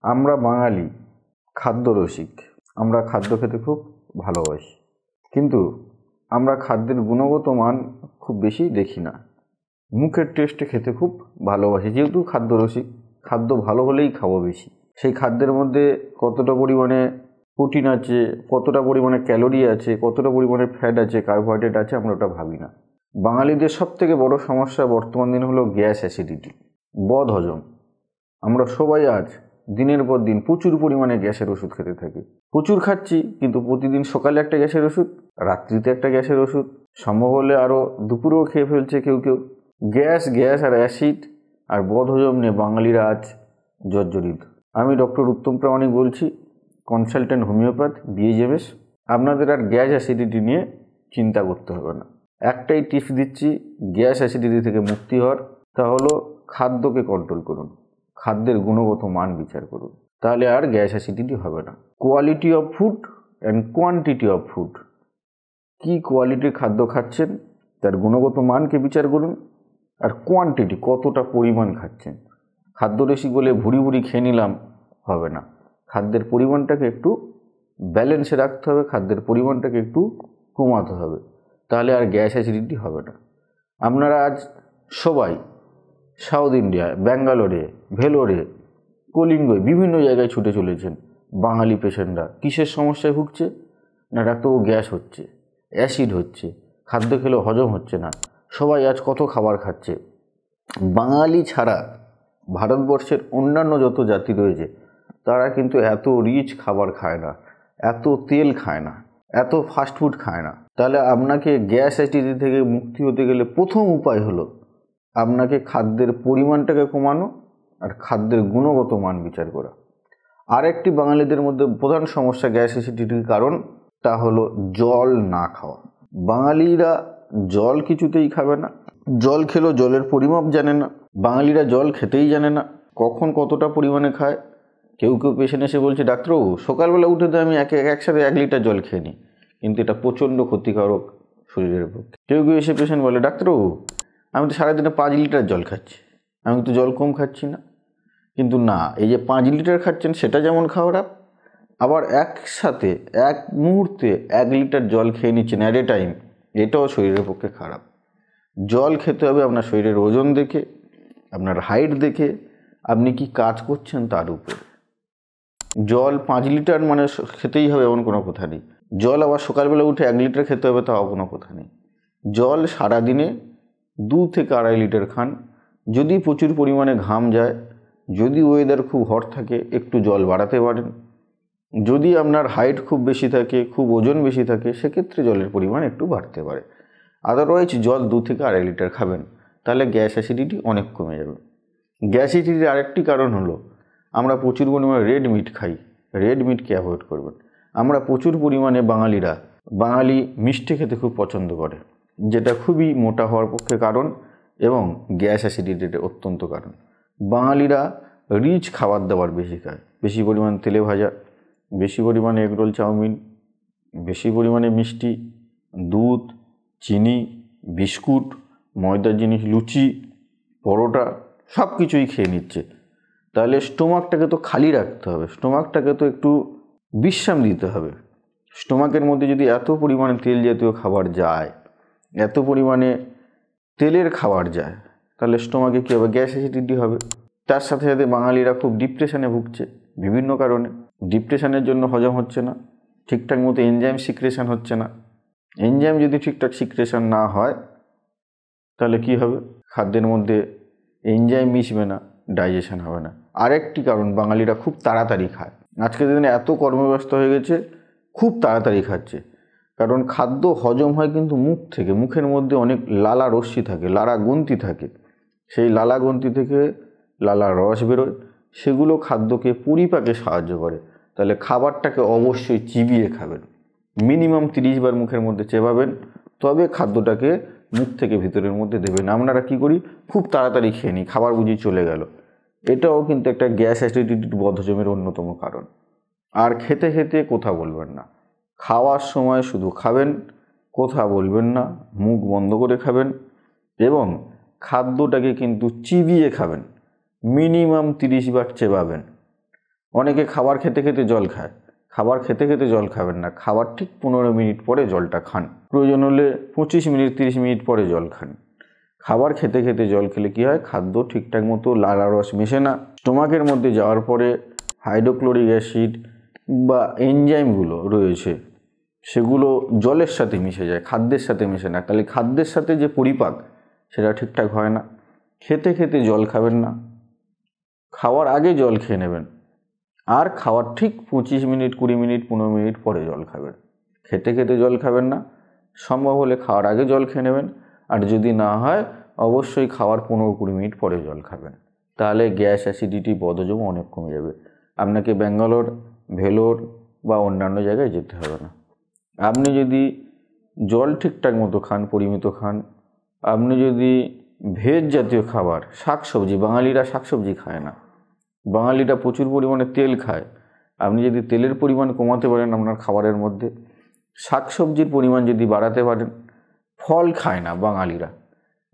আমরা বাঙালি খাদ্য রসিক। আমরা খাদ্য খেতে খুব ভালোবাসি, কিন্তু আমরা খাদ্যের গুণগত মান খুব বেশি দেখি না। মুখের টেস্টে খেতে খুব ভালোবাসি, যেহেতু খাদ্য রসিক। খাদ্য ভালো হলেই খাবো বেশি। সেই খাদ্যের মধ্যে কতটা পরিমাণে প্রোটিন আছে, কতটা পরিমাণে ক্যালোরি আছে, কতটা পরিমাণে ফ্যাট আছে, কার্বোহাইড্রেট আছে, আমরা ওটা ভাবি না। বাঙালিদের সবথেকে বড় সমস্যা বর্তমান দিন হলো গ্যাস, অ্যাসিডিটি, বদ হজম। আমরা সবাই আজ দিনের পর দিন প্রচুর পরিমাণে গ্যাসের ওষুধ খেতে থাকি। প্রচুর খাচ্ছি, কিন্তু প্রতিদিন সকালে একটা গ্যাসের ওষুধ, রাত্রিতে একটা গ্যাসের ওষুধ, সম্ভব হলে আরও দুপুরেও খেয়ে ফেলছে কেউ কেউ। গ্যাস আর অ্যাসিড আর বদহজম নিয়ে বাঙালিরা আজ জর্জরিত। আমি ডক্টর উত্তম প্রামাণিক বলছি, কনসালটেন্ট হোমিওপ্যাথ, BHMS। আপনাদের আর গ্যাস অ্যাসিডিটি নিয়ে চিন্তা করতে হবে না। একটাই টিপস দিচ্ছি গ্যাস অ্যাসিডিটি থেকে মুক্তি হওয়ার, তা হলো খাদ্যকে কন্ট্রোল করুন, খাদ্যের গুণগত মান বিচার করুন, তাহলে আর গ্যাস অ্যাসিডিটি হবে না। Quality of food and quantity of food. কী কোয়ালিটির খাদ্য খাচ্ছেন তার গুণগত মানকে বিচার করুন, আর কোয়ান্টিটি, কতটা পরিমাণ খাচ্ছেন। খাদ্য রসিক বলে ভুড়ি ভুড়ি খেয়ে নিলাম হবে না। খাদ্যের পরিমাণটাকে একটু ব্যালেন্সে রাখতে হবে, খাদ্যের পরিমাণটাকে একটু কমাতে হবে, তাহলে আর গ্যাস অ্যাসিডিটি হবে না। আপনারা আজ সবাই সাউথ ইন্ডিয়ায়, ব্যাঙ্গালোরে, ভেলোরে, কলিঙ্গয়, বিভিন্ন জায়গায় ছুটে চলেছেন। বাঙালি পেশেন্টরা কিসের সমস্যায় ভুগছে না, ডাক্তারবাবু গ্যাস হচ্ছে, অ্যাসিড হচ্ছে, খাদ্য খেলেও হজম হচ্ছে না। সবাই আজ কত খাবার খাচ্ছে। বাঙালি ছাড়া ভারতবর্ষের অন্যান্য যত জাতি রয়েছে তারা কিন্তু এত রিচ খাবার খায় না, এত তেল খায় না, এত ফাস্টফুড খায় না। তাহলে আপনাকে গ্যাস অ্যাসিডিটি থেকে মুক্তি হতে গেলে প্রথম উপায় হলো আপনাকে খাদ্যের পরিমাণটাকে কমানো আর খাদ্যের গুণগত মান বিচার করা। আরেকটি বাঙালিদের মধ্যে প্রধান সমস্যা গ্যাস অ্যাসিডিটির কারণ, তা হলো জল না খাওয়া। বাঙালিরা জল কিছুতেই খাবে না, জল খেলেও জলের পরিমাপ জানে না। বাঙালিরা জল খেতেই জানে না, কখন কতটা পরিমাণে খায়। কেউ কেউ পেশেন্ট এসে বলছে, ডাক্তারবাবু সকালবেলা উঠে তো আমি একসাথে 1 লিটার জল খেয়ে নিই, কিন্তু এটা প্রচণ্ড ক্ষতিকারক শরীরের পক্ষে। কেউ কেউ এসে পেশেন্ট বলে, ডাক্তারবাবু আমি তো সারাদিনে 5 লিটার জল খাচ্ছি, আমি তো জল কম খাচ্ছি না। কিন্তু না, এই যে 5 লিটার খাচ্ছেন সেটা যেমন খারাপ, আবার একসাথে এক মুহূর্তে 1 লিটার জল খেয়ে নিচ্ছেন অ্যাট এ টাইম, এটাও শরীরের পক্ষে খারাপ। জল খেতে হবে আপনার শরীরের ওজন দেখে, আপনার হাইট দেখে, আপনি কি কাজ করছেন তার উপর। জল 5 লিটার মানে খেতেই হবে এমন কোনো কথা নেই। জল আবার সকালবেলা উঠে 1 লিটার খেতে হবে তাও কোনো কথা নেই। জল সারাদিনে 2 থেকে 2.5 লিটার খান। যদি প্রচুর পরিমাণে ঘাম যায়, যদি ওয়েদার খুব হট থাকে, একটু জল বাড়াতে পারেন। যদি আপনার হাইট খুব বেশি থাকে, খুব ওজন বেশি থাকে, সেক্ষেত্রে জলের পরিমাণ একটু বাড়তে পারে। আদারওয়াইজ জল 2 থেকে 2.5 লিটার খাবেন, তাহলে গ্যাস অ্যাসিডিটি অনেক কমে যাবে। গ্যাস অ্যাসিডিটির আরেকটি কারণ হলো আমরা প্রচুর পরিমাণে রেড মিট খাই। রেড মিটকে অ্যাভয়েড করবেন। আমরা প্রচুর পরিমাণে বাঙালি মিষ্টি খেতে খুব পছন্দ করে, যেটা খুবই মোটা হওয়ার পক্ষে কারণ এবং গ্যাস অ্যাসিডিটির অত্যন্ত কারণ। বাঙালিরা রিচ খাবার দাবার বেশি খায়, বেশি পরিমাণ তেলে ভাজা, বেশি পরিমাণে এগরোল, চাউমিন, বেশি পরিমাণে মিষ্টি, দুধ, চিনি, বিস্কুট, ময়দার জিনিস, লুচি, পরোটা, সব কিছুই খেয়ে নিচ্ছে। তাহলে স্টোমাকটাকে তো খালি রাখতে হবে, স্টোমাকটাকে তো একটু বিশ্রাম দিতে হবে। স্টোমাকের মধ্যে যদি এত পরিমাণে তেল জাতীয় খাবার যায়, এত পরিমাণে তেলের খাবার যায়, তাহলে স্টোমাকে কী হবে, গ্যাস অ্যাসিডিটি হবে। তার সাথে সাথে বাঙালিরা খুব ডিপ্রেশনে ভুগছে বিভিন্ন কারণে। ডিপ্রেশনের জন্য হজম হচ্ছে না, ঠিকঠাক মতো এনজাইম সিক্রেশন হচ্ছে না। এনজাইম যদি ঠিকঠাক সিক্রেশন না হয় তাহলে কি হবে, খাদ্যের মধ্যে এনজাইম মিশবে না, ডাইজেশন হবে না। আরেকটি কারণ, বাঙালিরা খুব তাড়াতাড়ি খায়। আজকের দিনে এত কর্মব্যস্ত হয়ে গেছে, খুব তাড়াতাড়ি খাচ্ছে। কারণ খাদ্য হজম হয় কিন্তু মুখ থেকে, মুখের মধ্যে অনেক লালা রশ্মি থাকে, লালা গ্রন্থি থাকে। সেই লালা গ্রন্থি থেকে লালা রস বেরোয়, সেগুলো খাদ্যকে পরিপাকে সাহায্য করে। তাহলে খাবারটাকে অবশ্যই চিবিয়ে খাবেন, মিনিমাম 30 বার মুখের মধ্যে চেবাবেন, তবে খাদ্যটাকে মুখ থেকে ভিতরের মধ্যে দেবেন। আমরা কি করি, খুব তাড়াতাড়ি খেয়ে নিই, খাবার বুঝি চলে গেল। এটাও কিন্তু একটা গ্যাস অ্যাসিডিটির বদহজমের অন্যতম কারণ। আর খেতে খেতে কথা বলবেন না, খাওয়ার সময় শুধু খাবেন, কথা বলবেন না, মুখ বন্ধ করে খাবেন এবং খাদ্যটাকে কিন্তু চিবিয়ে খাবেন, মিনিমাম 30 বার চেবাবেন। অনেকে খাবার খেতে খেতে জল খায়, খাবার খেতে খেতে জল খাবেন না, খাবার ঠিক 15 মিনিট পরে জলটা খান, প্রয়োজন হলে 25 মিনিট 30 মিনিট পরে জল খান। খাবার খেতে খেতে জল খেলে কী হয়, খাদ্য ঠিকঠাক মতো লালা রস মেশে না, স্টোমাকের মধ্যে যাওয়ার পরে হাইড্রোক্লোরিক অ্যাসিড বা এনজাইমগুলো রয়েছে সেগুলো জলের সাথে মিশে যায়, খাদ্যের সাথে মেশে না, তাহলে খাদ্যের সাথে যে পরিপাক সেটা ঠিকঠাক হয় না। খেতে খেতে জল খাবেন না, খাওয়ার আগে জল খেয়ে নেবেন, আর খাওয়ার ঠিক 25 মিনিট 20 মিনিট 15 মিনিট পরে জল খাবেন। খেতে খেতে জল খাবেন না, সম্ভব হলে খাওয়ার আগে জল খেয়ে নেবেন, আর যদি না হয় অবশ্যই খাওয়ার 15-20 মিনিট পরে জল খাবেন। তাহলে গ্যাস, অ্যাসিডিটি, বদহজম অনেক কমে যাবে। আপনাকে ব্যাঙ্গালোর, ভেলোর বা অন্যান্য জায়গায় যেতে হবে না। আপনি যদি জল ঠিকঠাক মতো খান, পরিমিত খান, আপনি যদি ভেজ জাতীয় খাবার, শাকসবজি, বাঙালিরা শাকসবজি খায় না, বাঙালিরা প্রচুর পরিমাণে তেল খায়, আপনি যদি তেলের পরিমাণ কমাতে পারেন আপনার খাবারের মধ্যে, শাকসবজির পরিমাণ যদি বাড়াতে পারেন, ফল খায় না বাঙালিরা,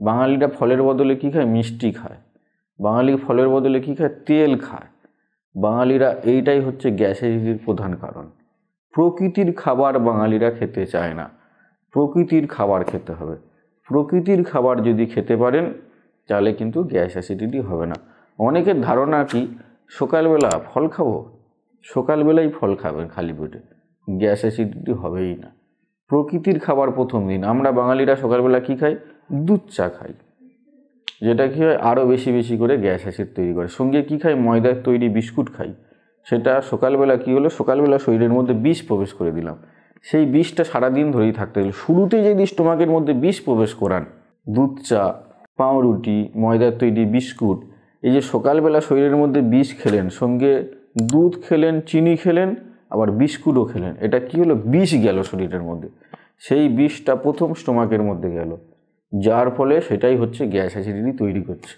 বাঙালিরা ফলের বদলে কী খায়, মিষ্টি খায়, বাঙালি ফলের বদলে কী খায়, তেল খায়, বাঙালিরা এইটাই হচ্ছে গ্যাস অ্যাসিডিটির প্রধান কারণ। প্রকৃতির খাবার বাঙালিরা খেতে চায় না, প্রকৃতির খাবার খেতে হবে। প্রকৃতির খাবার যদি খেতে পারেন তাহলে কিন্তু গ্যাস অ্যাসিডিটি হবে না। অনেকের ধারণা কি সকালবেলা ফল খাবো, সকালবেলাই ফল খাবেন খালি পেটে, গ্যাস অ্যাসিডিটি হবেই না। প্রকৃতির খাবার প্রথম দিন। আমরা বাঙালিরা সকালবেলা কী খাই, দুধ চা খাই, যেটা কী হয় আরও বেশি বেশি করে গ্যাস অ্যাসিড তৈরি করে। সঙ্গে কী খাই, ময়দার তৈরি বিস্কুট খাই, সেটা সকালবেলা কী হলো, সকালবেলা শরীরের মধ্যে বিষ প্রবেশ করে দিলাম, সেই বিষটা সারাদিন ধরেই থাকতে গেল। শুরুতে যদি স্টোমাকের মধ্যে বিষ প্রবেশ করান, দুধ চা, পাউরুটি, ময়দার তৈরি বিস্কুট, এই যে সকালবেলা শরীরের মধ্যে বিষ খেলেন, সঙ্গে দুধ খেলেন, চিনি খেলেন, আবার বিস্কুটও খেলেন, এটা কী হলো, বিষ গেল শরীরের মধ্যে, সেই বিষটা প্রথম স্টোমাকের মধ্যে গেল, যার ফলে সেটাই হচ্ছে গ্যাস অ্যাসিডিটি তৈরি করছে।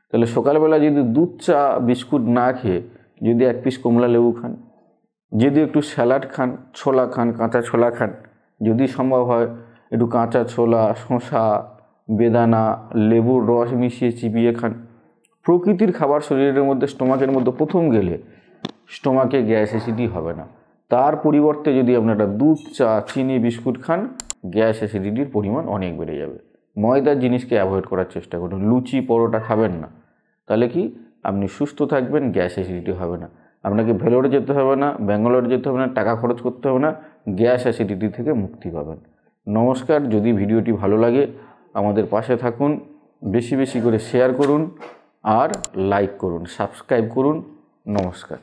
তাহলে সকালবেলা যদি দুধ চা বিস্কুট না খেয়ে যদি 1 পিস কমলা লেবু খান, যদি একটু স্যালাড খান, ছোলা খান, কাঁচা ছোলা খান, যদি সম্ভব হয় একটু কাঁচা ছোলা, শসা, বেদানা, লেবুর রস মিশিয়ে চিবিয়ে খান, প্রকৃতির খাবার শরীরের মধ্যে স্টোমাকের মধ্যে প্রথম গেলে স্টোমাকে গ্যাস অ্যাসিডিটি হবে না। তার পরিবর্তে যদি আপনারা দুধ চা, চিনি, বিস্কুট খান, গ্যাস অ্যাসিডিটির পরিমাণ অনেক বেড়ে যাবে। ময়দার জিনিসকে অ্যাভয়েড করার চেষ্টা করুন, লুচি পরোটা খাবেন না, তাহলে কি আপনি সুস্থ থাকবেন, গ্যাস অ্যাসিডিটি হবে না। আপনাকে ভেলোরে যেতে হবে না, ব্যাঙ্গালোরে যেতে হবে না, টাকা খরচ করতে হবে না, গ্যাস অ্যাসিডিটি থেকে মুক্তি পাবেন। নমস্কার। যদি ভিডিওটি ভালো লাগে আমাদের পাশে থাকুন, বেশি বেশি করে শেয়ার করুন আর লাইক করুন, সাবস্ক্রাইব করুন। নমস্কার।